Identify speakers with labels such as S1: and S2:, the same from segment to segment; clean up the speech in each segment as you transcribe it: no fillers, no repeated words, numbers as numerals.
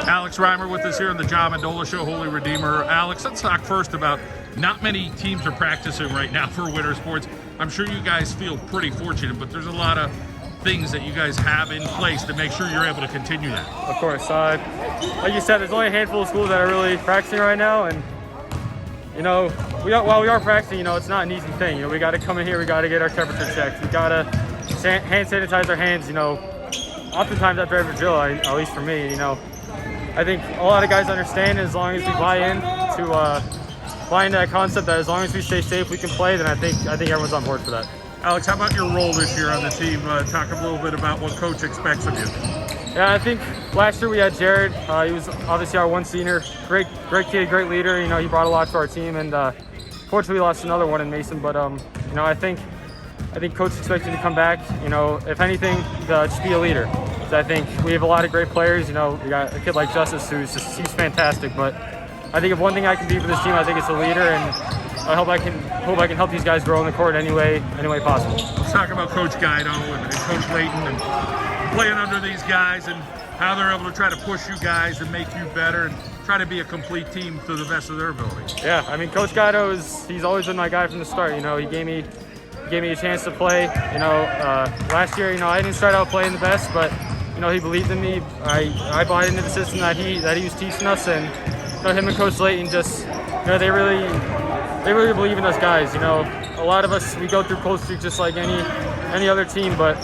S1: Alex Rymar with us here on the Mendola Show, Holy Redeemer. Alex, let's talk first about not many teams are practicing right now for winter sports. I'm sure you guys feel pretty fortunate, but there's a lot of things that you guys have in place to make sure you're able to continue that.
S2: Of course. Like you said, there's only a handful of schools that are really practicing right now, and while we are practicing, it's not an easy thing. We got to come in here, we got to get our temperature checked, we got to hand sanitize our hands. Oftentimes after every drill, at least for me, I think a lot of guys understand as long as we buy into that concept that as long as we stay safe, we can play. Then I think everyone's on board for that.
S1: Alex, how about your role this year on the team? Talk a little bit about what Coach expects of you.
S2: Yeah, I think last year we had Jared. He was obviously our one senior. Great kid, great leader. He brought a lot to our team, and fortunately we lost another one in Mason. But I think Coach expects him to come back. If anything, just be a leader. So I think we have a lot of great players. We got a kid like Justice he's fantastic. But I think if one thing I can be for this team, I think it's a leader, and I hope I can help these guys grow on the court any way possible.
S1: Let's talk about Coach Guido and Coach Layton and playing under these guys and how they're able to try to push you guys and make you better and try to be a complete team to the best of their ability.
S2: Yeah, Coach Guido he's always been my guy from the start. He gave me a chance to play. Last year, I didn't start out playing the best, but he believed in me. I bought into the system that he was teaching us, and him and Coach Layton just they really believe in us guys. A lot of us, we go through cold streaks just like any other team, but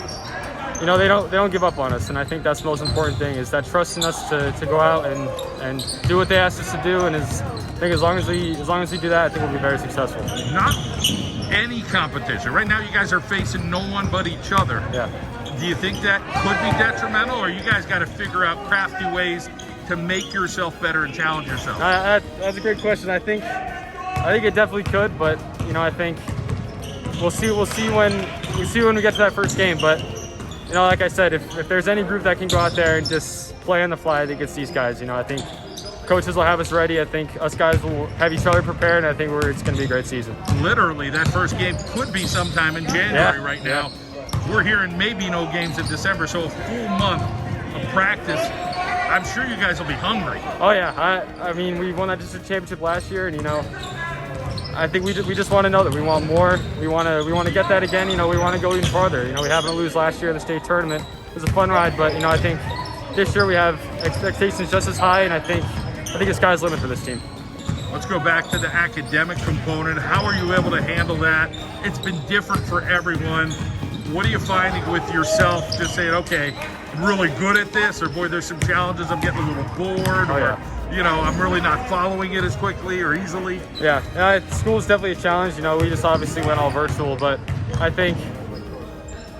S2: they don't give up on us, and I think that's the most important thing, is that trust in us to go out and do what they asked us to do. And I think as long as we do that, I think we'll be very successful.
S1: Not any competition. Right now you guys are facing no one but each other.
S2: Yeah.
S1: Do you think that could be detrimental, or you guys got to figure out crafty ways to make yourself better and challenge yourself?
S2: That's a great question. I think it definitely could, but I think we'll see when we get to that first game. But like I said, if there's any group that can go out there and just play on the fly, I think it's these guys. I think coaches will have us ready. I think us guys will have each other prepared, and I think it's going to be a great season.
S1: Literally, that first game could be sometime in January right now. Yeah. We're hearing maybe no games in December, so a full month of practice. I'm sure you guys will be hungry.
S2: Oh yeah, we won that district championship last year, and I think we just want to know that we want more. We want to get that again. We want to go even farther. We happened to lose last year in the state tournament. It was a fun ride, but I think this year we have expectations just as high, and I think the sky's the limit for this team.
S1: Let's go back to the academic component. How are you able to handle that? It's been different for everyone. What are you finding with yourself, just saying, okay, I'm really good at this, or boy, there's some challenges, I'm getting a little bored, I'm really not following it as quickly or easily?
S2: Yeah, school's definitely a challenge. We just obviously went all virtual, but I think,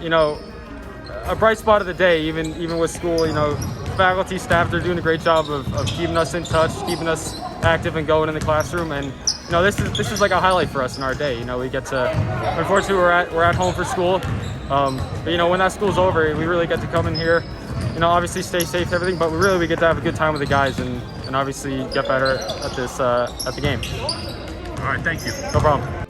S2: a bright spot of the day, even with school, faculty, staff, they're doing a great job of keeping us in touch, keeping us active and going in the classroom. And this is like a highlight for us in our day. We get to, unfortunately we're at home for school, but when that school's over, we really get to come in here, obviously stay safe and everything, but we get to have a good time with the guys and obviously get better at the game.
S1: All right, thank you.
S2: No problem.